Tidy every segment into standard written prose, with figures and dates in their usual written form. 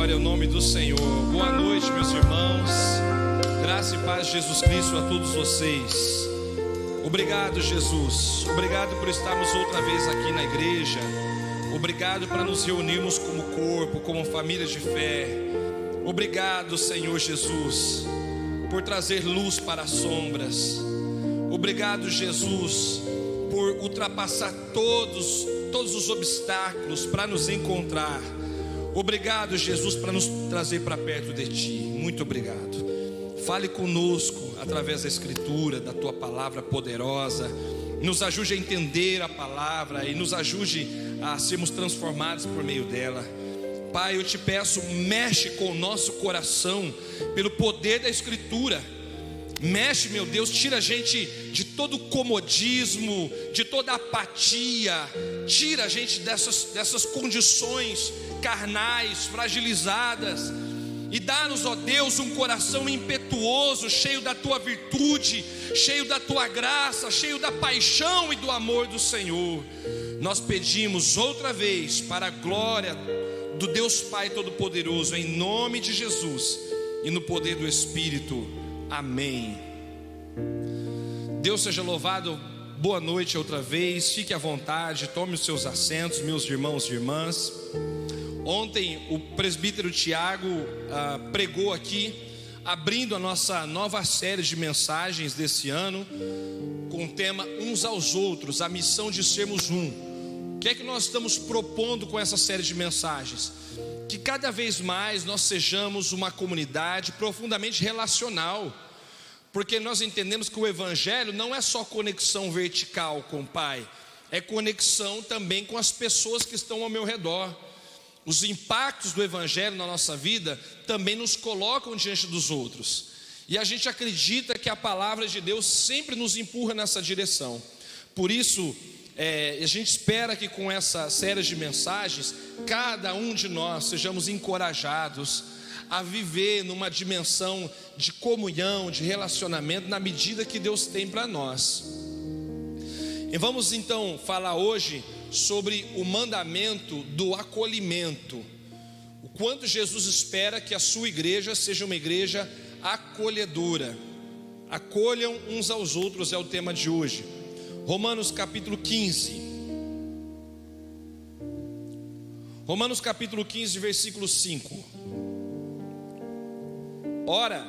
glória ao nome do Senhor. Boa noite, meus irmãos. Graça e paz de Jesus Cristo a todos vocês. Obrigado, Jesus. Obrigado por estarmos outra vez aqui na igreja. Obrigado por nos reunirmos como corpo, como família de fé. Obrigado, Senhor Jesus, por trazer luz para as sombras. Obrigado, Jesus, por ultrapassar todos os obstáculos para nos encontrar. Obrigado, Jesus, para nos trazer para perto de Ti. Muito obrigado. Fale conosco através da Escritura, da Tua palavra poderosa. Nos ajude a entender a palavra e nos ajude a sermos transformados por meio dela. Pai, eu Te peço, mexe com o nosso coração pelo poder da Escritura. Mexe, meu Deus, tira a gente de todo comodismo, de toda apatia. Tira a gente dessas condições carnais, fragilizadas. E dá-nos, ó Deus, um coração impetuoso, cheio da Tua virtude, cheio da Tua graça, cheio da paixão e do amor do Senhor. Nós pedimos outra vez, para a glória do Deus Pai Todo-Poderoso, em nome de Jesus e no poder do Espírito. Amém. Deus seja louvado. Boa noite outra vez. Fique à vontade, tome os seus assentos, meus irmãos e irmãs. Ontem o presbítero Tiago pregou aqui, abrindo a nossa nova série de mensagens desse ano, com o tema Uns aos Outros, a missão de sermos um. O que é que nós estamos propondo com essa série de mensagens? Que cada vez mais nós sejamos uma comunidade profundamente relacional, porque nós entendemos que o Evangelho não é só conexão vertical com o Pai, é conexão também com as pessoas que estão ao meu redor. Os impactos do Evangelho na nossa vida também nos colocam diante dos outros, e a gente acredita que a palavra de Deus sempre nos empurra nessa direção. Por isso, a gente espera que com essa série de mensagens, cada um de nós sejamos encorajados a viver numa dimensão de comunhão, de relacionamento, na medida que Deus tem para nós. E vamos então falar hoje sobre o mandamento do acolhimento. O quanto Jesus espera que a sua igreja seja uma igreja acolhedora. Acolham uns aos outros é o tema de hoje. Romanos capítulo 15. Romanos capítulo 15, versículo 5. Ora,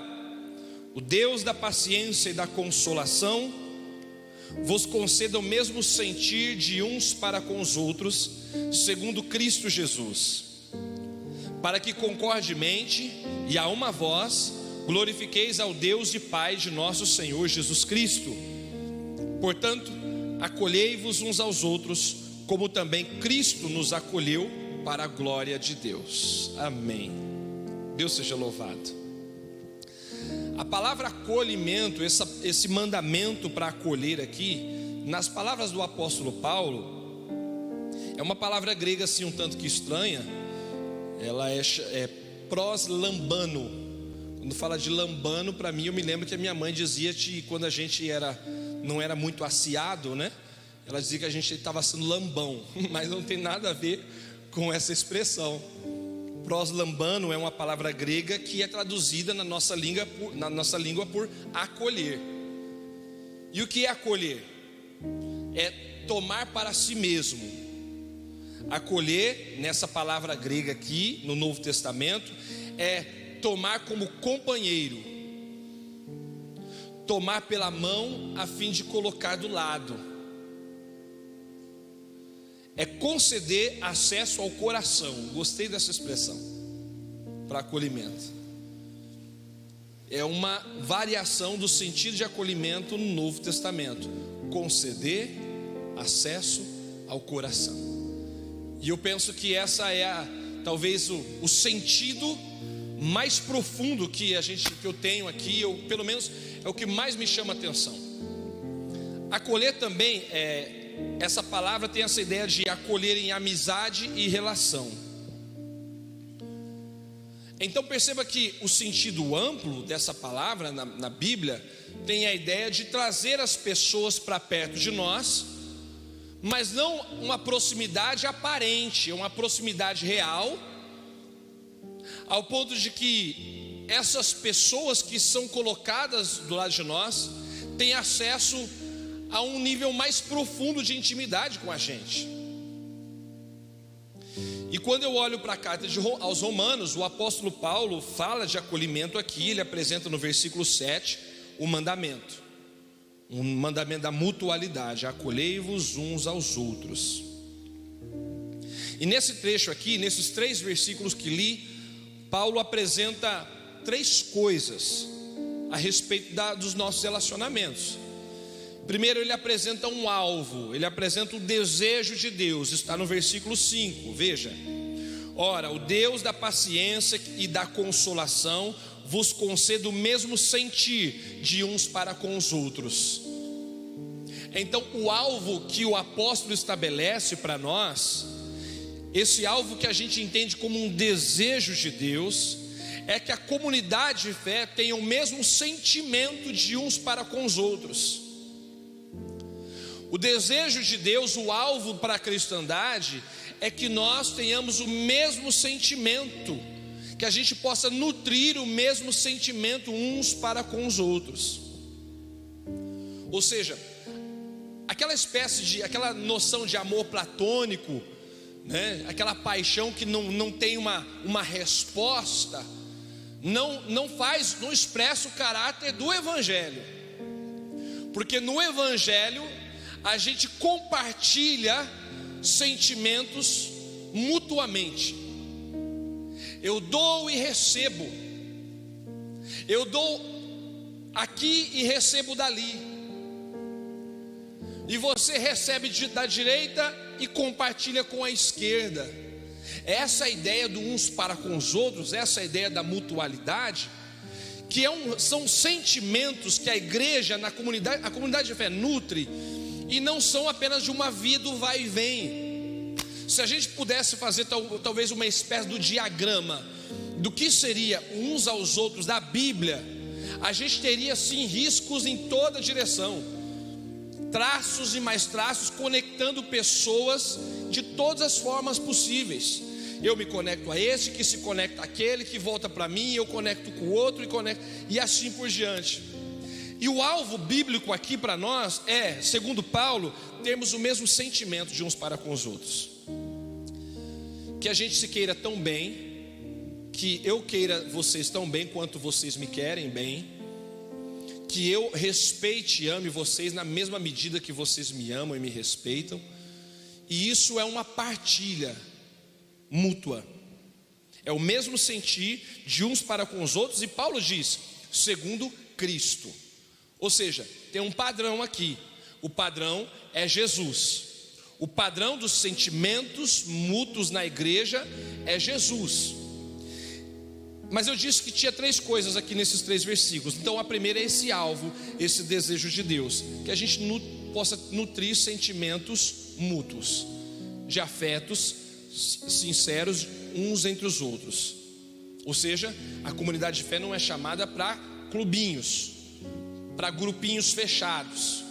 o Deus da paciência e da consolação vos conceda o mesmo sentir de uns para com os outros, segundo Cristo Jesus, para que concordemente e a uma voz glorifiqueis ao Deus e Pai de nosso Senhor Jesus Cristo. Portanto, acolhei-vos uns aos outros, como também Cristo nos acolheu para a glória de Deus. Amém. Deus seja louvado. A palavra acolhimento, esse mandamento para acolher aqui, nas palavras do apóstolo Paulo, é uma palavra grega assim um tanto que estranha. Ela é proslambano. Quando fala de lambano, para mim, eu me lembro que a minha mãe dizia que quando a gente não era muito aciado, né? Ela dizia que a gente estava sendo lambão, mas não tem nada a ver com essa expressão. Proslambano é uma palavra grega que é traduzida na nossa língua por acolher. E o que é acolher? É tomar para si mesmo. Acolher, nessa palavra grega aqui no Novo Testamento, é tomar como companheiro, tomar pela mão a fim de colocar do lado, é conceder acesso ao coração. Gostei dessa expressão para acolhimento. É uma variação do sentido de acolhimento no Novo Testamento: conceder acesso ao coração. E eu penso que essa é talvez o sentido mais profundo que eu tenho aqui, ou pelo menos é o que mais me chama a atenção. Acolher também essa palavra tem essa ideia de acolher em amizade e relação. Então perceba que o sentido amplo dessa palavra na Bíblia tem a ideia de trazer as pessoas para perto de nós, mas não uma proximidade aparente, é uma proximidade real, ao ponto de que essas pessoas que são colocadas do lado de nós têm acesso a um nível mais profundo de intimidade com a gente. E quando eu olho para a carta aos Romanos, o apóstolo Paulo fala de acolhimento aqui. Ele apresenta no versículo 7 o mandamento, um mandamento da mutualidade: acolhei-vos uns aos outros. E nesse trecho aqui, nesses 3 versículos que li, Paulo apresenta 3 coisas a respeito dos nossos relacionamentos. Primeiro, ele apresenta um alvo, ele apresenta o desejo de Deus. Está no versículo 5, veja: ora, o Deus da paciência e da consolação vos conceda o mesmo sentir de uns para com os outros. Então, o alvo que o apóstolo estabelece para nós, esse alvo que a gente entende como um desejo de Deus, é que a comunidade de fé tenha o mesmo sentimento de uns para com os outros. O desejo de Deus, o alvo para a cristandade, é que nós tenhamos o mesmo sentimento, que a gente possa nutrir o mesmo sentimento uns para com os outros. Ou seja, aquela noção de amor platônico, né? Aquela paixão que não tem uma resposta, não expressa o caráter do Evangelho, porque no Evangelho a gente compartilha sentimentos mutuamente. Eu dou e recebo, eu dou aqui e recebo dali, e você recebe da direita e compartilha com a esquerda. Essa ideia do uns para com os outros, essa ideia da mutualidade, que são sentimentos que a igreja, a comunidade de fé nutre, e não são apenas de uma via do vai e vem. Se a gente pudesse fazer talvez uma espécie do diagrama do que seria uns aos outros da Bíblia, a gente teria sim riscos em toda direção, traços e mais traços, conectando pessoas de todas as formas possíveis. Eu me conecto a esse, que se conecta àquele, que volta para mim, eu conecto com o outro e assim por diante. E o alvo bíblico aqui para nós é, segundo Paulo, termos o mesmo sentimento de uns para com os outros. Que a gente se queira tão bem, que eu queira vocês tão bem quanto vocês me querem bem, que eu respeite e ame vocês na mesma medida que vocês me amam e me respeitam. E isso é uma partilha mútua, é o mesmo sentir de uns para com os outros. E Paulo diz, segundo Cristo. Ou seja, tem um padrão aqui. O padrão é Jesus. O padrão dos sentimentos mútuos na igreja é Jesus. Mas eu disse que tinha 3 coisas aqui nesses 3 versículos. Então a primeira é esse alvo, esse desejo de Deus, que a gente possa nutrir sentimentos mútuos, de afetos sinceros uns entre os outros. Ou seja, a comunidade de fé não é chamada para clubinhos, para grupinhos fechados.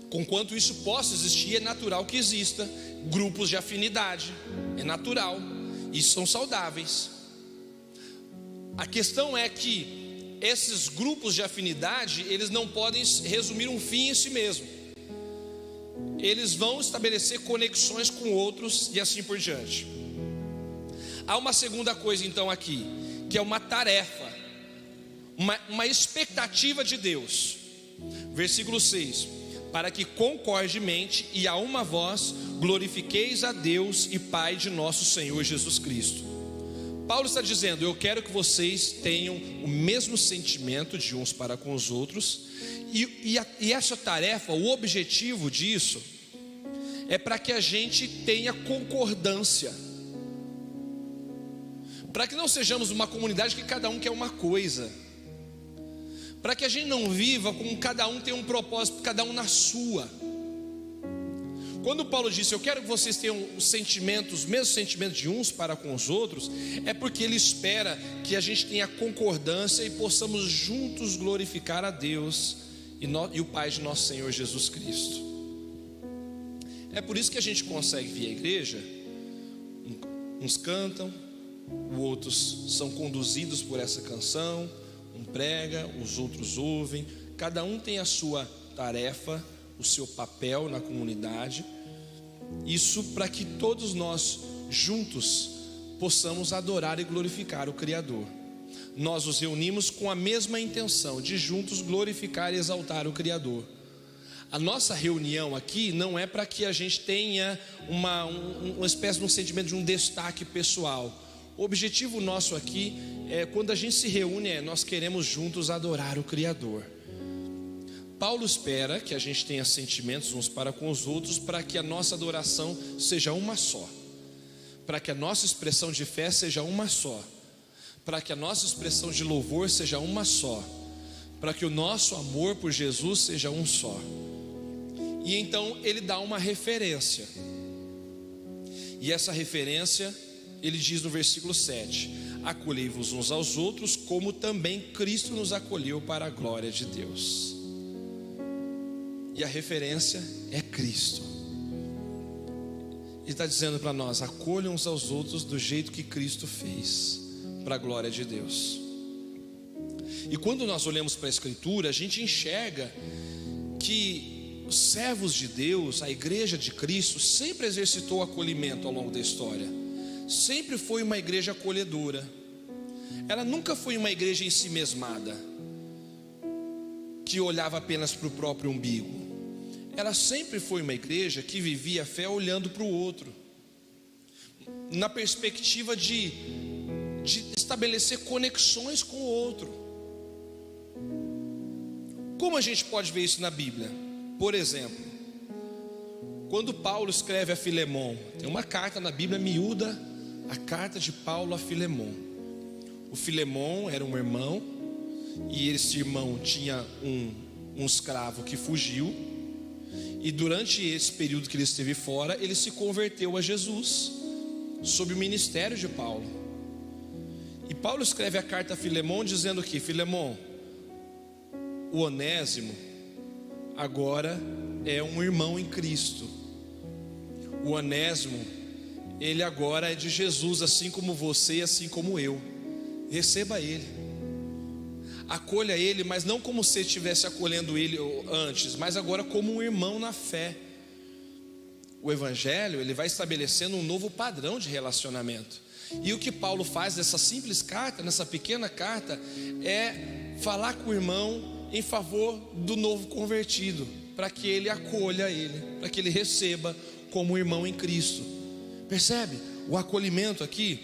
Conquanto isso possa existir, é natural que exista grupos de afinidade, é natural, e são saudáveis. A questão é que esses grupos de afinidade, eles não podem resumir um fim em si mesmo. Eles vão estabelecer conexões com outros e assim por diante. Há uma segunda coisa então aqui, que é uma tarefa, uma expectativa de Deus. Versículo 6: para que concordemente e a uma voz glorifiqueis a Deus e Pai de nosso Senhor Jesus Cristo. Paulo está dizendo, eu quero que vocês tenham o mesmo sentimento de uns para com os outros, e essa tarefa, o objetivo disso, é para que a gente tenha concordância, para que não sejamos uma comunidade que cada um quer uma coisa, para que a gente não viva como cada um tem um propósito, cada um na sua. Quando Paulo disse, eu quero que vocês tenham os mesmos sentimentos de uns para com os outros, é porque ele espera que a gente tenha concordância e possamos juntos glorificar a Deus e o Pai de nosso Senhor Jesus Cristo. É por isso que a gente consegue vir à igreja, uns cantam, outros são conduzidos por essa canção, um prega, os outros ouvem, cada um tem a sua tarefa, o seu papel na comunidade. Isso para que todos nós juntos possamos adorar e glorificar o Criador. Nós nos reunimos com a mesma intenção de juntos glorificar e exaltar o Criador. A nossa reunião aqui não é para que a gente tenha uma espécie de um sentimento de um destaque pessoal. O objetivo nosso aqui é, quando a gente se reúne, nós queremos juntos adorar o Criador. Paulo espera que a gente tenha sentimentos uns para com os outros, para que a nossa adoração seja uma só, para que a nossa expressão de fé seja uma só, para que a nossa expressão de louvor seja uma só, para que o nosso amor por Jesus seja um só. E então ele dá uma referência, e essa referência ele diz no versículo 7: acolhei-vos uns aos outros, como também Cristo nos acolheu para a glória de Deus. E a referência é Cristo. Ele está dizendo para nós: acolham uns aos outros do jeito que Cristo fez, para a glória de Deus. E quando nós olhamos para a Escritura, a gente enxerga que os servos de Deus, a igreja de Cristo, sempre exercitou acolhimento ao longo da história. Sempre foi uma igreja acolhedora. Ela nunca foi uma igreja ensimesmada, que olhava apenas para o próprio umbigo. Ela sempre foi uma igreja que vivia a fé olhando para o outro, na perspectiva de estabelecer conexões com o outro. Como a gente pode ver isso na Bíblia? Por exemplo, quando Paulo escreve a Filemon, tem uma carta na Bíblia miúda, a carta de Paulo a Filemon. O Filemon era um irmão, e esse irmão tinha um escravo que fugiu, e durante esse período que ele esteve fora, ele se converteu a Jesus, sob o ministério de Paulo. E Paulo escreve a carta a Filemon dizendo que: Filemon, o Onésimo agora é um irmão em Cristo. O Onésimo, ele agora é de Jesus, assim como você, assim como eu. Receba ele, acolha ele, mas não como se estivesse acolhendo ele antes, mas agora como um irmão na fé. O Evangelho, ele vai estabelecendo um novo padrão de relacionamento. E o que Paulo faz nessa simples carta, nessa pequena carta, é falar com o irmão em favor do novo convertido, para que ele acolha ele, para que ele receba como irmão em Cristo. Percebe o acolhimento aqui?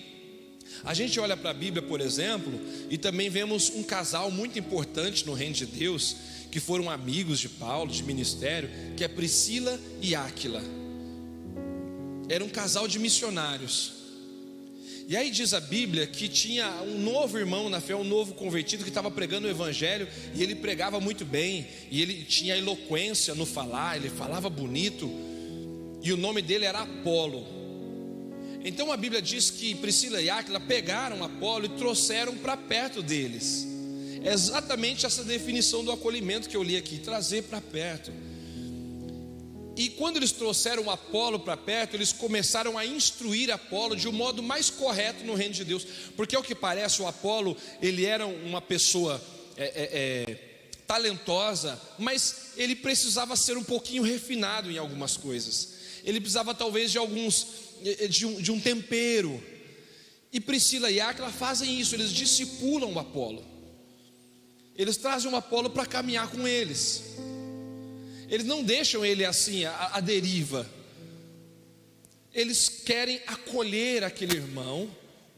A gente olha para a Bíblia, por exemplo, e também vemos um casal muito importante no reino de Deus, que foram amigos de Paulo, de ministério, que é Priscila e Áquila. Era um casal de missionários. E aí diz a Bíblia que tinha um novo irmão na fé, um novo convertido, que estava pregando o Evangelho, e ele pregava muito bem, e ele tinha eloquência no falar, ele falava bonito, e o nome dele era Apolo. Então a Bíblia diz que Priscila e Áquila pegaram Apolo e trouxeram para perto deles. É exatamente essa definição do acolhimento que eu li aqui: trazer para perto. E quando eles trouxeram Apolo para perto, eles começaram a instruir Apolo de um modo mais correto no reino de Deus. Porque ao que parece, o Apolo, ele era uma pessoa talentosa, mas ele precisava ser um pouquinho refinado em algumas coisas. Ele precisava talvez de um tempero. E Priscila e Áquila fazem isso, eles discipulam o Apolo. Eles trazem o Apolo para caminhar com eles. Eles não deixam ele assim, à deriva. Eles querem acolher aquele irmão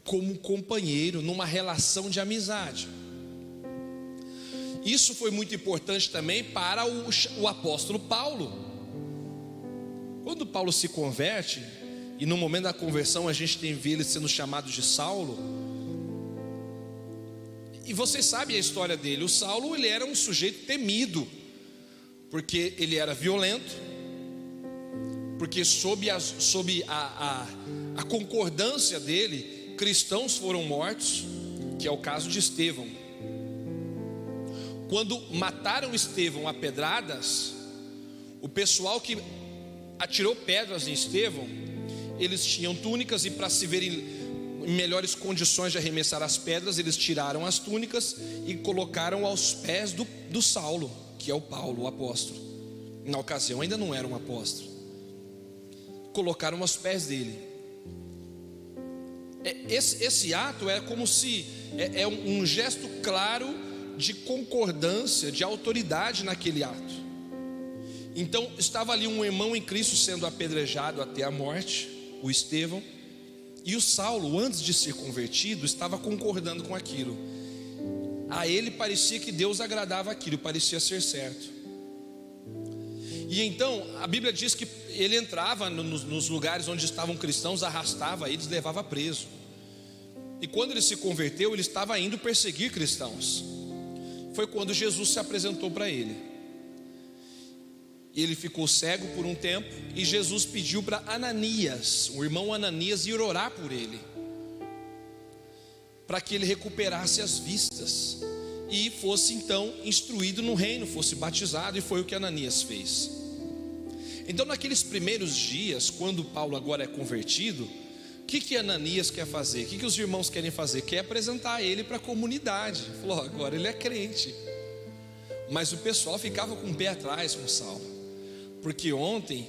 como companheiro, numa relação de amizade. Isso foi muito importante também para o apóstolo Paulo. Quando Paulo se converte, e no momento da conversão a gente vê ele sendo chamado de Saulo. E vocês sabem a história dele. O Saulo, ele era um sujeito temido, porque ele era violento, porque sob a concordância dele, cristãos foram mortos, que é o caso de Estevão. Quando mataram Estevão a pedradas, o pessoal que atirou pedras em Estevão, eles tinham túnicas, e para se verem em melhores condições de arremessar as pedras, eles tiraram as túnicas e colocaram aos pés do Saulo, que é o Paulo, o apóstolo. Na ocasião ainda não era um apóstolo. Colocaram aos pés dele. Esse ato é como se é um gesto claro de concordância, de autoridade naquele ato. Então estava ali um irmão em Cristo sendo apedrejado até a morte, o Estevão, e o Saulo, antes de ser convertido, estava concordando com aquilo. A ele parecia que Deus agradava aquilo, parecia ser certo. E então a Bíblia diz que ele entrava nos lugares onde estavam cristãos, arrastava eles, levava preso. E quando ele se converteu, ele estava indo perseguir cristãos. Foi quando Jesus se apresentou para ele. Ele ficou cego por um tempo, e Jesus pediu para Ananias, o irmão Ananias, ir orar por ele, para que ele recuperasse as vistas e fosse então instruído no reino, fosse batizado. E foi o que Ananias fez. Então naqueles primeiros dias, quando Paulo agora é convertido, o que Ananias quer fazer? O que os irmãos querem fazer? Quer apresentar ele para a comunidade. Falou, agora ele é crente. Mas o pessoal ficava com o pé atrás com Saulo, porque ontem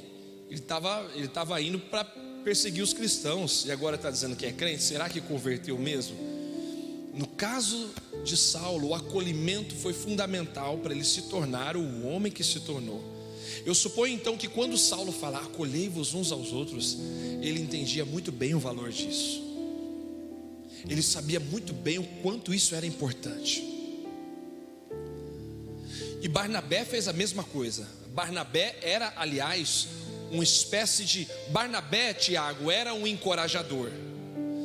ele estava indo para perseguir os cristãos, e agora está dizendo que é crente. Será que converteu mesmo? No caso de Saulo, o acolhimento foi fundamental para ele se tornar o homem que se tornou. Eu suponho então que quando Saulo fala, acolhei-vos uns aos outros, ele entendia muito bem o valor disso. Ele sabia muito bem o quanto isso era importante. E Barnabé fez a mesma coisa. Barnabé era, aliás, uma espécie de... Barnabé, Tiago, era um encorajador.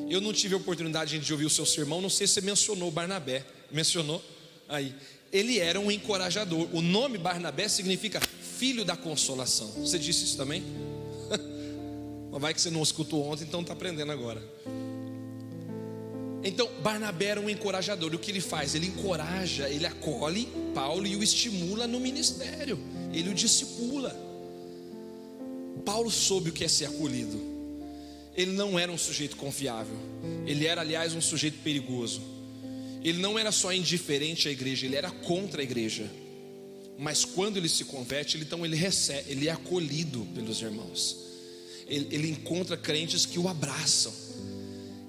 Eu não tive a oportunidade de ouvir o seu sermão, não sei se você mencionou Barnabé. Mencionou? Aí. Ele era um encorajador. O nome Barnabé significa filho da consolação. Você disse isso também? Mas vai que você não escutou ontem, então está aprendendo agora. Então Barnabé era um encorajador. O que ele faz? Ele encoraja, ele acolhe Paulo e o estimula no ministério. Ele o discipula. Paulo soube o que é ser acolhido. Ele não era um sujeito confiável. Ele era, aliás, um sujeito perigoso. Ele não era só indiferente à igreja, ele era contra a igreja. Mas quando ele se converte, ele recebe, ele é acolhido pelos irmãos. Ele encontra crentes que o abraçam,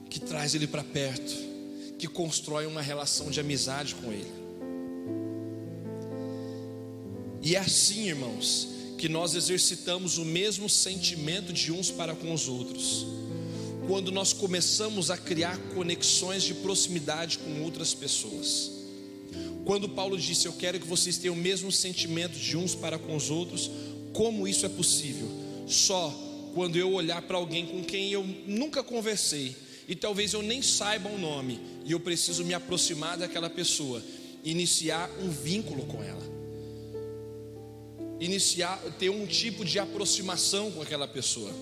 que traz ele para perto, que constrói uma relação de amizade com ele. E é assim, irmãos, que nós exercitamos o mesmo sentimento de uns para com os outros, quando nós começamos a criar conexões de proximidade com outras pessoas. Quando Paulo disse, eu quero que vocês tenham o mesmo sentimento de uns para com os outros, como isso é possível? Só quando eu olhar para alguém com quem eu nunca conversei, e talvez eu nem saiba o nome, e eu preciso me aproximar daquela pessoa, iniciar um vínculo com ela, ter um tipo de aproximação com aquela pessoa.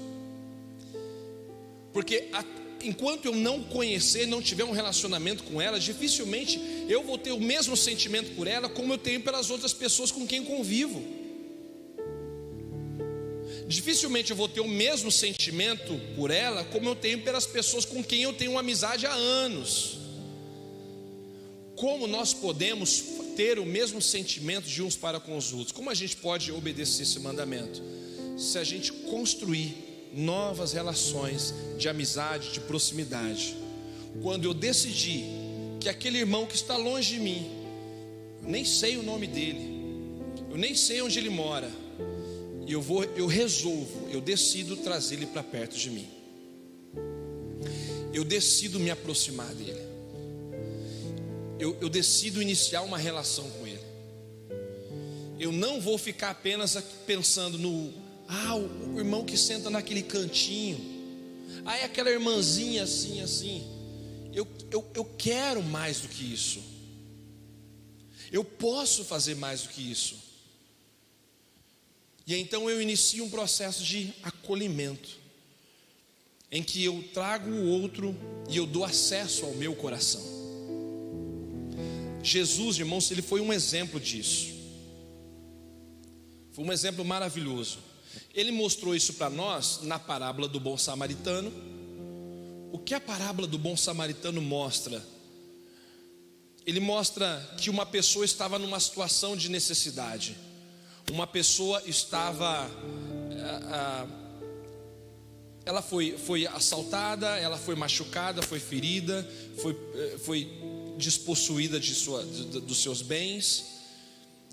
Porque enquanto eu não conhecer, não tiver um relacionamento com ela, dificilmente eu vou ter o mesmo sentimento por ela como eu tenho pelas outras pessoas com quem convivo. Dificilmente eu vou ter o mesmo sentimento por ela como eu tenho pelas pessoas com quem eu tenho uma amizade há anos. Como nós podemos ter o mesmo sentimento de uns para com os outros? Como a gente pode obedecer esse mandamento? Se a gente construir novas relações de amizade, de proximidade. Quando eu decidi que aquele irmão que está longe de mim, eu nem sei o nome dele, eu nem sei onde ele mora, e eu decido trazer ele para perto de mim. Eu decido me aproximar dele. Eu decido iniciar uma relação com ele. Eu não vou ficar apenas pensando no o irmão que senta naquele cantinho, é aquela irmãzinha assim. Eu quero mais do que isso. Eu posso fazer mais do que isso. E então eu inicio um processo de acolhimento, em que eu trago o outro e eu dou acesso ao meu coração. Jesus, irmãos, ele foi um exemplo disso. Foi um exemplo maravilhoso. Ele mostrou isso para nós na parábola do bom samaritano, O que a parábola do bom samaritano mostra? Ele mostra que uma pessoa estava numa situação de necessidade. Uma pessoa estava, ela foi assaltada, ela foi machucada, foi ferida, foi despossuída dos seus bens.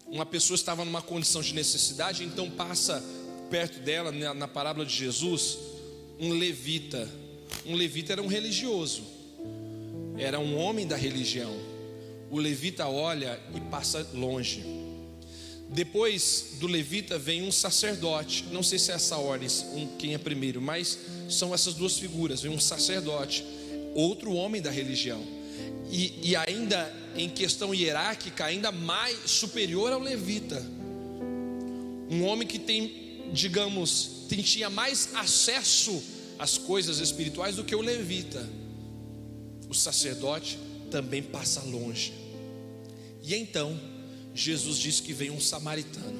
Uma pessoa estava numa condição de necessidade, então passa perto dela, na parábola de Jesus, um levita. Um levita era um religioso, era um homem da religião. O levita olha e passa longe. Depois do levita vem um sacerdote. Não sei se é essa ordem, quem é primeiro, mas são essas duas figuras. Vem um sacerdote, outro homem da religião, e ainda em questão hierárquica, ainda mais superior ao levita. Um homem que tinha mais acesso às coisas espirituais do que o levita. O sacerdote também passa longe. E então Jesus disse que veio um samaritano.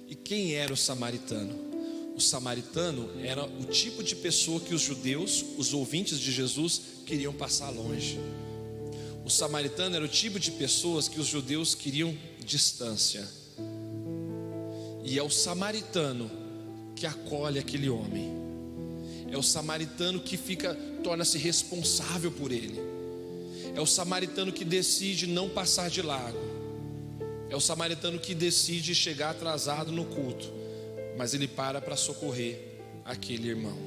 E quem era o samaritano? O samaritano era o tipo de pessoa que os judeus, os ouvintes de Jesus, queriam passar longe. O samaritano era o tipo de pessoas que os judeus queriam distância. E é o samaritano que acolhe aquele homem. É o samaritano que torna-se responsável por ele. É o samaritano que decide não passar de largo. É o samaritano que decide chegar atrasado no culto, mas ele para socorrer aquele irmão.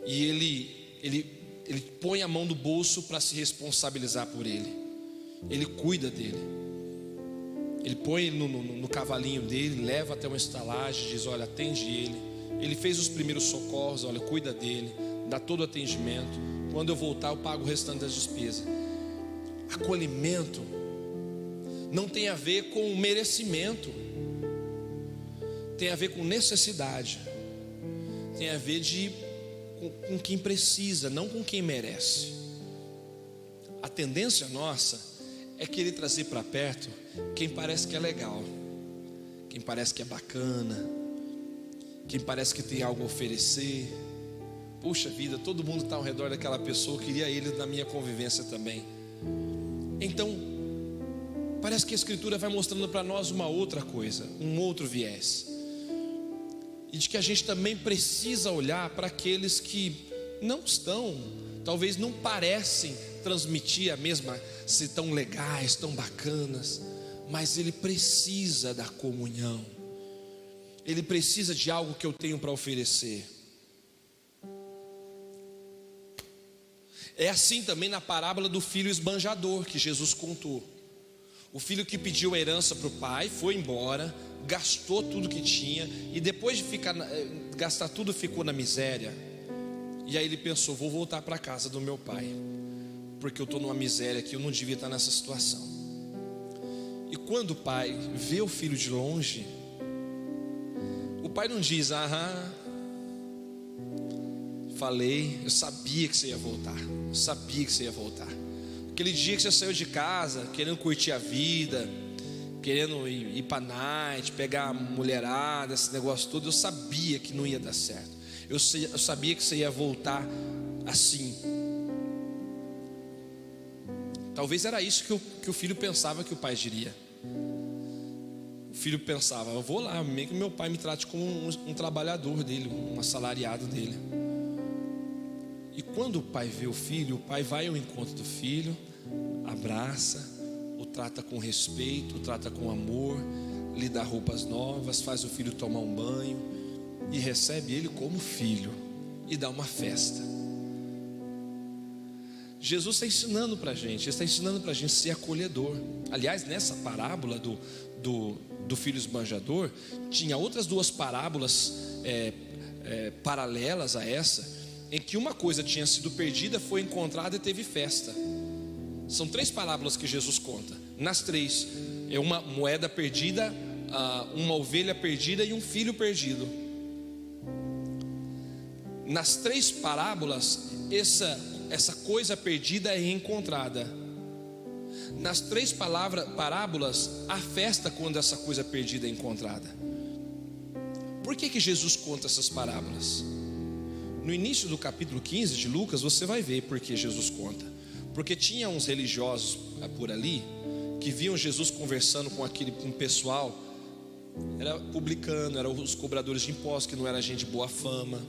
E ele põe a mão no bolso para se responsabilizar por ele. Ele cuida dele. Ele põe no cavalinho dele, leva até uma estalagem, diz: olha, atende ele. Ele fez os primeiros socorros, olha, cuida dele, dá todo o atendimento. Quando eu voltar, eu pago o restante das despesas. Acolhimento não tem a ver com merecimento, tem a ver com necessidade, tem a ver com quem precisa, não com quem merece. A tendência nossa é querer trazer para perto quem parece que é legal, quem parece que é bacana, quem parece que tem algo a oferecer. Puxa vida, todo mundo está ao redor daquela pessoa, eu queria ele na minha convivência também. Então, parece que a Escritura vai mostrando para nós uma outra coisa, um outro viés, e de que a gente também precisa olhar para aqueles que não estão, talvez não parecem transmitir a mesma, ser tão legais, tão bacanas, mas ele precisa da comunhão, ele precisa de algo que eu tenho para oferecer. É assim também na parábola do filho esbanjador que Jesus contou. O filho que pediu a herança para o pai, foi embora, gastou tudo que tinha, e depois de gastar tudo, ficou na miséria. E aí ele pensou: vou voltar para a casa do meu pai, porque eu estou numa miséria aqui, eu não devia estar nessa situação. E quando o pai vê o filho de longe, o pai não diz: falei, eu sabia que você ia voltar, eu sabia que você ia voltar. Aquele dia que você saiu de casa querendo curtir a vida, querendo ir para night, pegar a mulherada, esse negócio todo, eu sabia que não ia dar certo. Eu sabia que você ia voltar assim. Talvez era isso que o filho pensava que o pai diria. O filho pensava: eu vou lá, meio que meu pai me trate como um trabalhador dele, um assalariado dele. E quando o pai vê o filho, o pai vai ao encontro do filho, abraça, o trata com respeito, o trata com amor, lhe dá roupas novas, faz o filho tomar um banho e recebe ele como filho e dá uma festa. Jesus está ensinando para a gente, a ser acolhedor. Aliás, nessa parábola do filho esbanjador, tinha outras duas parábolas paralelas a essa, em que uma coisa tinha sido perdida, foi encontrada e teve festa. São 3 parábolas que Jesus conta. Nas 3 é uma moeda perdida, uma ovelha perdida e um filho perdido. Nas 3 parábolas, essa coisa perdida é reencontrada. Nas 3 parábolas, há festa quando essa coisa perdida é encontrada. Por que Jesus conta essas parábolas? No início do capítulo 15 de Lucas, você vai ver porque Jesus conta. Porque tinha uns religiosos por ali que viam Jesus conversando com um pessoal. Era publicano, eram os cobradores de impostos, que não era gente de boa fama.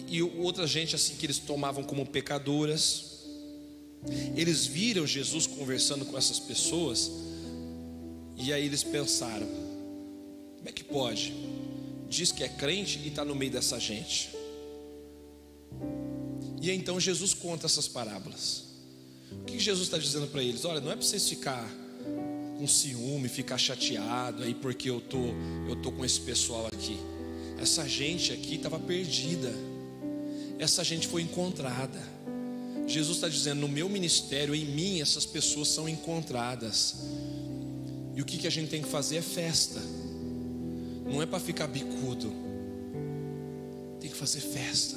E outra gente assim que eles tomavam como pecadoras. Eles viram Jesus conversando com essas pessoas, e aí eles pensaram: como é que pode? Diz que é crente e está no meio dessa gente. E então Jesus conta essas parábolas. O que Jesus está dizendo para eles? Olha, não é para vocês ficar com ciúme, ficar chateado aí porque eu tô com esse pessoal aqui. Essa gente aqui estava perdida. Essa gente foi encontrada. Jesus está dizendo: no meu ministério, em mim, essas pessoas são encontradas. E o que a gente tem que fazer é festa. Não é para ficar bicudo. Tem que fazer festa.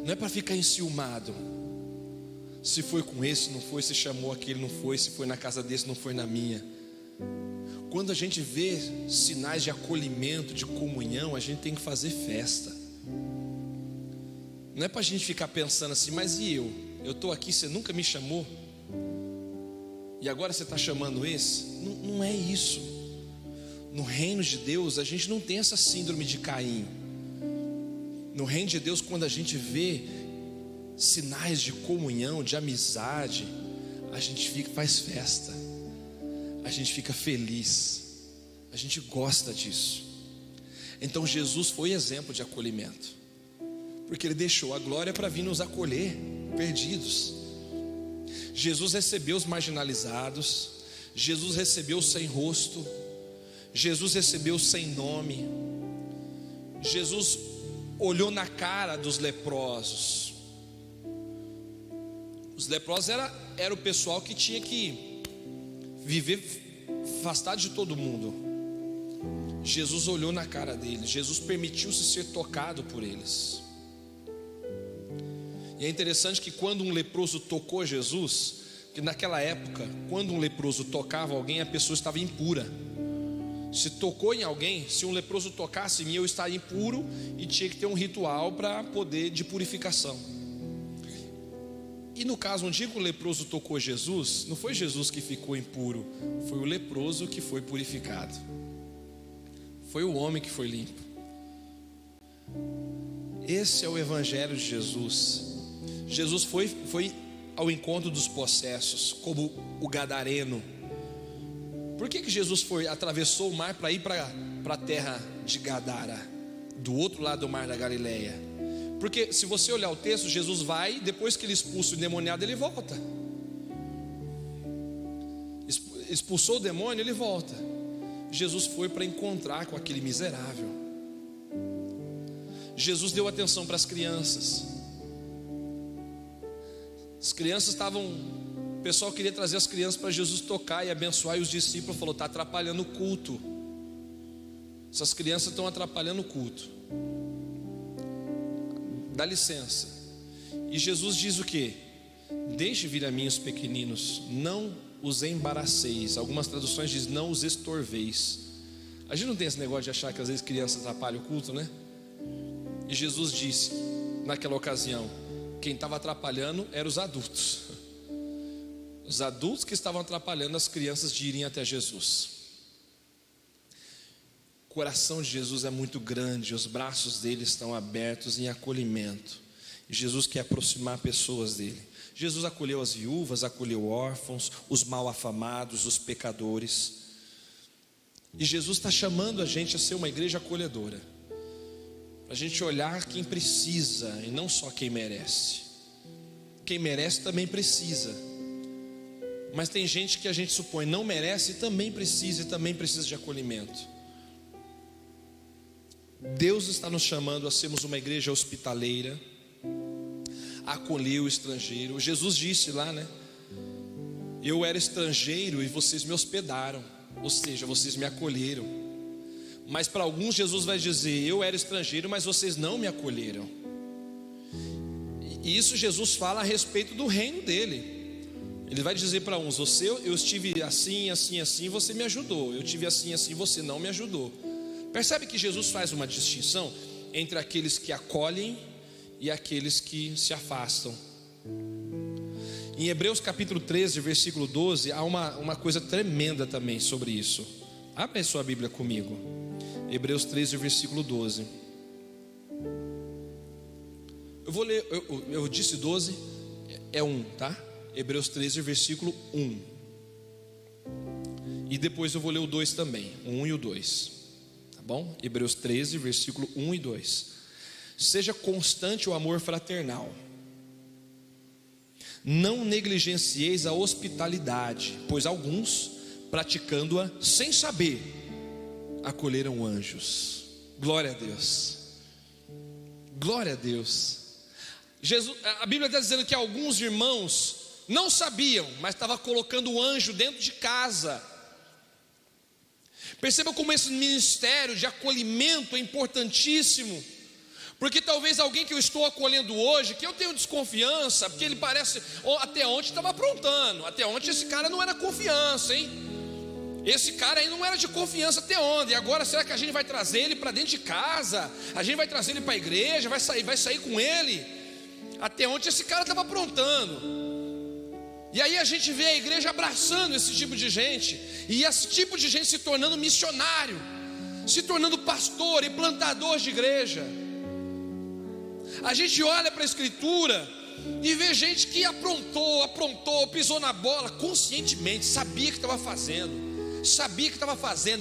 Não é para ficar enciumado. Se foi com esse, não foi. Se chamou aquele, não foi. Se foi na casa desse, não foi na minha. Quando a gente vê sinais de acolhimento, de comunhão, a gente tem que fazer festa. Não é para a gente ficar pensando assim: mas e eu? Eu estou aqui, você nunca me chamou, e agora você está chamando esse? Não é isso. No reino de Deus, a gente não tem essa síndrome de Caim. No reino de Deus, quando a gente vê sinais de comunhão, de amizade, a gente faz festa, a gente fica feliz, a gente gosta disso. Então Jesus foi exemplo de acolhimento, porque Ele deixou a glória para vir nos acolher, perdidos. Jesus recebeu os marginalizados, Jesus recebeu os sem rosto, Jesus recebeu os sem nome, Jesus olhou na cara dos leprosos. Os leprosos era o pessoal que tinha que viver afastado de todo mundo. Jesus olhou na cara deles, Jesus permitiu-se ser tocado por eles. E é interessante que quando um leproso tocou Jesus, que naquela época, quando um leproso tocava alguém, a pessoa estava impura. Se tocou em alguém, se um leproso tocasse em mim, eu estaria impuro e tinha que ter um ritual para poder de purificação. E no caso, um dia que o leproso tocou Jesus, não foi Jesus que ficou impuro, foi o leproso que foi purificado. Foi o homem que foi limpo. Esse é o evangelho de Jesus. Jesus foi ao encontro dos possessos, como o gadareno. Por que Jesus atravessou o mar para ir para a terra de Gadara, do outro lado do mar da Galileia? Porque se você olhar o texto, Jesus vai, depois que ele expulsa o endemoniado, ele volta. Expulsou o demônio, ele volta. Jesus foi para encontrar com aquele miserável. Jesus deu atenção para as crianças. As crianças estavam... O pessoal queria trazer as crianças para Jesus tocar e abençoar, e os discípulos falaram: está atrapalhando o culto. Essas crianças estão atrapalhando o culto. Dá licença. E Jesus diz o quê? Deixe vir a mim os pequeninos, não os embaraceis. Algumas traduções dizem: não os estorveis. A gente não tem esse negócio de achar que às vezes crianças atrapalham o culto, né? E Jesus disse naquela ocasião: quem estava atrapalhando eram os adultos. Os adultos que estavam atrapalhando as crianças de irem até Jesus. O coração de Jesus é muito grande, os braços dele estão abertos em acolhimento. E Jesus quer aproximar pessoas dele. Jesus acolheu as viúvas, acolheu órfãos, os mal afamados, os pecadores. E Jesus está chamando a gente a ser uma igreja acolhedora, para a gente olhar quem precisa e não só quem merece. Quem merece também precisa, mas tem gente que a gente supõe não merece e também precisa de acolhimento. Deus está nos chamando a sermos uma igreja hospitaleira, a acolher o estrangeiro. Jesus disse lá, né? Eu era estrangeiro e vocês me hospedaram, ou seja, vocês me acolheram. Mas para alguns Jesus vai dizer: eu era estrangeiro, mas vocês não me acolheram. E isso Jesus fala a respeito do reino dele. Ele vai dizer para uns: eu estive assim, assim, assim, você me ajudou. Eu tive assim, assim, você não me ajudou. Percebe que Jesus faz uma distinção entre aqueles que acolhem e aqueles que se afastam. Em Hebreus capítulo 13, versículo 12, há uma coisa tremenda também sobre isso. Abre a sua Bíblia comigo. Hebreus 13, versículo 12. Eu vou ler, eu disse 12, é 1, tá? Hebreus 13, versículo 1. E depois eu vou ler o 2 também, o 1 e o 2. Tá bom? Hebreus 13, versículo 1 e 2. Seja constante o amor fraternal. Não negligencieis a hospitalidade, pois alguns, praticando-a sem saber, acolheram anjos. Glória a Deus. Glória a Deus. A Bíblia está dizendo que alguns irmãos não sabiam, mas estava colocando o anjo dentro de casa. Perceba como esse ministério de acolhimento é importantíssimo. Porque talvez alguém que eu estou acolhendo hoje, que eu tenho desconfiança, porque ele parece, até ontem estava aprontando, até ontem esse cara não era confiança, hein? Esse cara aí não era de confiança até ontem. E agora será que a gente vai trazer ele para dentro de casa? A gente vai trazer ele para a igreja, vai sair com ele? Até ontem esse cara estava aprontando. E aí a gente vê a igreja abraçando esse tipo de gente, e esse tipo de gente se tornando missionário, se tornando pastor e plantador de igreja. A gente olha para a Escritura e vê gente que aprontou, pisou na bola conscientemente, sabia que estava fazendo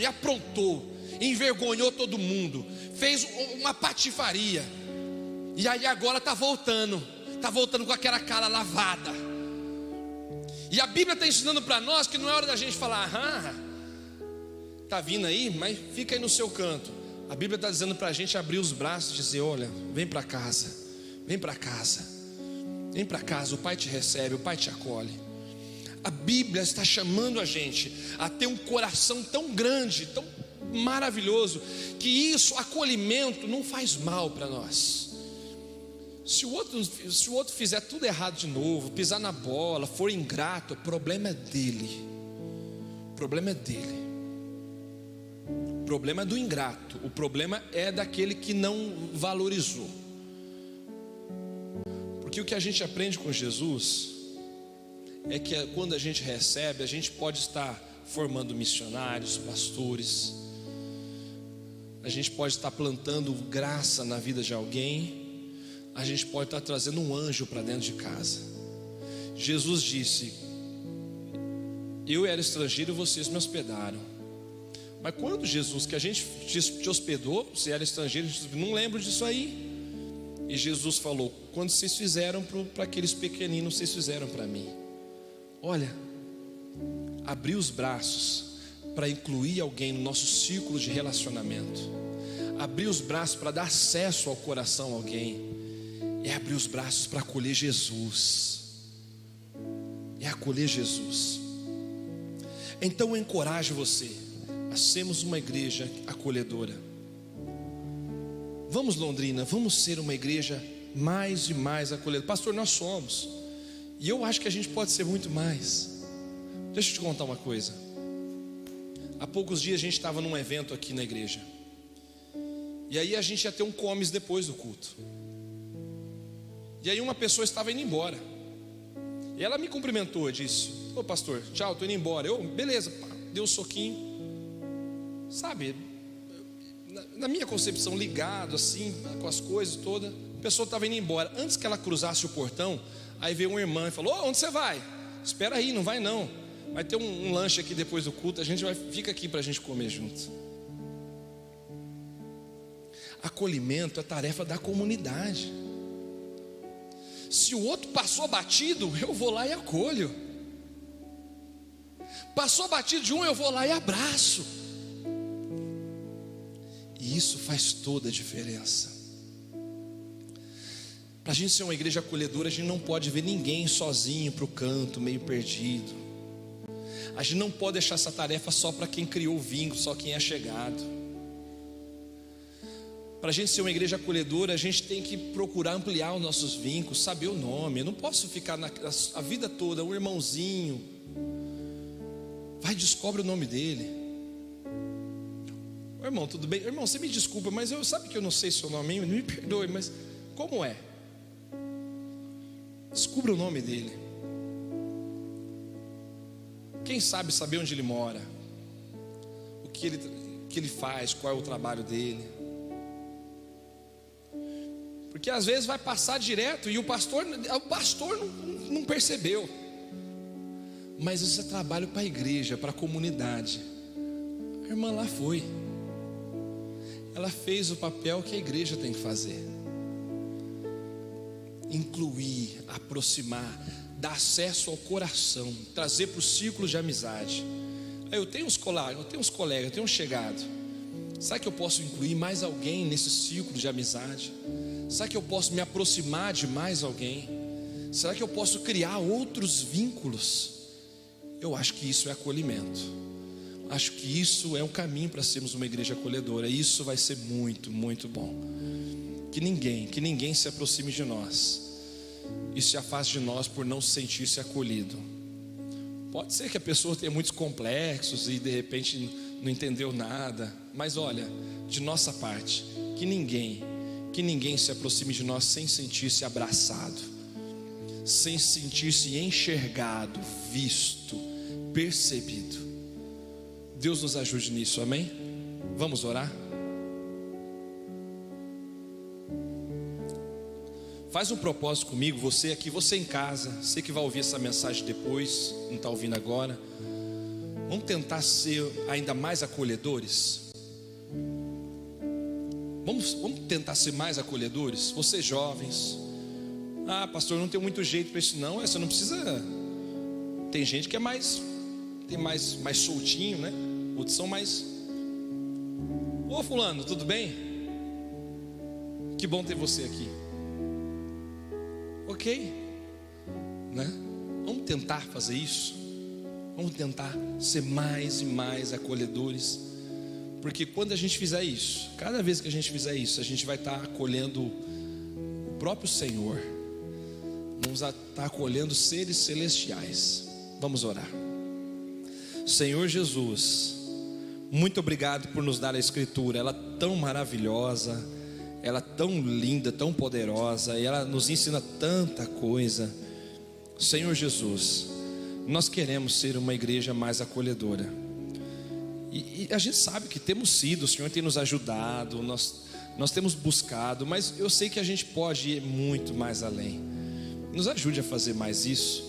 e aprontou, envergonhou todo mundo, fez uma patifaria, e aí agora está voltando com aquela cara lavada. E a Bíblia está ensinando para nós que não é hora da gente falar, está vindo aí, mas fica aí no seu canto. A Bíblia está dizendo para a gente abrir os braços e dizer: olha, vem para casa, o Pai te recebe, o Pai te acolhe. A Bíblia está chamando a gente a ter um coração tão grande, tão maravilhoso, que isso, acolhimento, não faz mal para nós. Se o outro fizer tudo errado de novo, pisar na bola, for ingrato, o problema é dele. O problema é do ingrato. O problema é daquele que não valorizou. Porque o que a gente aprende com Jesus é que quando a gente recebe, a gente pode estar formando missionários, pastores, a gente pode estar plantando graça na vida de alguém, a gente pode estar trazendo um anjo para dentro de casa. Jesus disse: eu era estrangeiro e vocês me hospedaram. Mas quando, Jesus, que a gente te hospedou, você era estrangeiro, não lembro disso aí. E Jesus falou: quando vocês fizeram para aqueles pequeninos, vocês fizeram para mim. Olha, abrir os braços para incluir alguém no nosso círculo de relacionamento, abrir os braços para dar acesso ao coração a alguém, é abrir os braços para acolher Jesus. É acolher Jesus. Então eu encorajo você a sermos uma igreja acolhedora. Vamos, Londrina, vamos ser uma igreja mais e mais acolhedora. Pastor, nós somos, e eu acho que a gente pode ser muito mais. Deixa eu te contar uma coisa. Há poucos dias a gente estava num evento aqui na igreja, e aí a gente ia ter um comes depois do culto. E aí uma pessoa estava indo embora, e ela me cumprimentou, disse: ô pastor, tchau, estou indo embora. Eu, beleza, deu um soquinho. Sabe, na minha concepção, ligado assim, com as coisas todas, a pessoa estava indo embora. Antes que ela cruzasse o portão, aí veio uma irmã e falou: onde você vai? Espera aí, não vai não, vai ter um lanche aqui depois do culto, fica aqui para a gente comer junto. Acolhimento é tarefa da comunidade. Se o outro passou batido, eu vou lá e acolho. Passou batido de um, eu vou lá e abraço. E isso faz toda a diferença. Para a gente ser uma igreja acolhedora, a gente não pode ver ninguém sozinho para o canto, meio perdido. A gente não pode deixar essa tarefa só para quem criou o vínculo, só quem é chegado. Para a gente ser uma igreja acolhedora, a gente tem que procurar ampliar os nossos vínculos, saber o nome. Eu não posso ficar a vida toda, um irmãozinho. Vai, descobre o nome dele. Irmão, tudo bem? Irmão, você me desculpa, mas sabe que eu não sei seu nome, me perdoe, mas como é? Descubra o nome dele. Quem sabe saber onde ele mora, o que ele faz, qual é o trabalho dele. Porque às vezes vai passar direto e o pastor não percebeu. Mas isso é trabalho para a igreja, para a comunidade. A irmã lá foi. Ela fez o papel que a igreja tem que fazer. Incluir, aproximar, dar acesso ao coração, trazer para o círculo de amizade. Eu tenho uns colegas, eu tenho um chegado. Será que eu posso incluir mais alguém nesse círculo de amizade? Será que eu posso me aproximar de mais alguém? Será que eu posso criar outros vínculos? Eu acho que isso é acolhimento. Acho que isso é um caminho para sermos uma igreja acolhedora. Isso vai ser muito, muito bom. Que ninguém se aproxime de nós e se afaste de nós por não sentir-se acolhido. Pode ser que a pessoa tenha muitos complexos e de repente não entendeu nada. Mas olha, de nossa parte, que ninguém se aproxime de nós sem sentir-se abraçado, sem sentir-se enxergado, visto, percebido. Deus nos ajude nisso, amém? Vamos orar? Faz um propósito comigo, você aqui, você em casa, você que vai ouvir essa mensagem depois, não está ouvindo agora. Vamos tentar ser ainda mais acolhedores. Vamos tentar ser mais acolhedores. Vocês jovens, pastor, eu não tenho muito jeito para isso não. Você não precisa. Tem gente que é mais soltinho, né? Outros são mais. Ô fulano, tudo bem? Que bom ter você aqui. Ok, né? Vamos tentar fazer isso. Vamos tentar ser mais e mais acolhedores. Porque quando a gente fizer isso, cada vez que a gente fizer isso, a gente vai estar acolhendo o próprio Senhor. Vamos estar acolhendo seres celestiais. Vamos orar. Senhor Jesus, muito obrigado por nos dar a Escritura. Ela é tão maravilhosa, ela é tão linda, tão poderosa, e ela nos ensina tanta coisa. Senhor Jesus, nós queremos ser uma igreja mais acolhedora. E a gente sabe que temos sido, o Senhor tem nos ajudado, nós temos buscado, mas eu sei que a gente pode ir muito mais além. Nos ajude a fazer mais isso.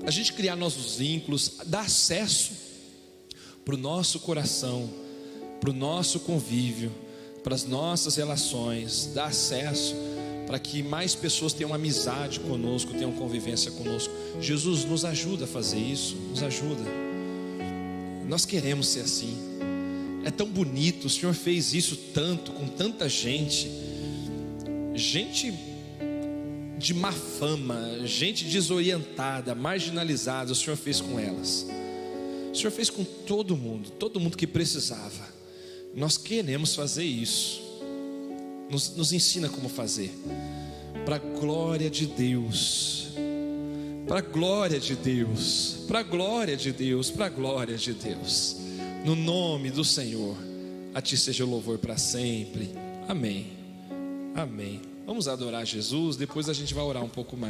A gente criar nossos vínculos, dar acesso para o nosso coração, para o nosso convívio, para as nossas relações, dar acesso para que mais pessoas tenham amizade conosco, tenham convivência conosco. Jesus, nos ajuda a fazer isso, nos ajuda. Nós queremos ser assim. É tão bonito, o Senhor fez isso tanto, com tanta gente de má fama, gente desorientada, marginalizada, o Senhor fez com elas. O Senhor fez com todo mundo que precisava. Nós queremos fazer isso. Nos ensina como fazer, para a glória de Deus, para a glória de Deus, para a glória de Deus, para a glória de Deus. No nome do Senhor, a Ti seja o louvor para sempre. Amém. Amém. Vamos adorar Jesus, depois a gente vai orar um pouco mais.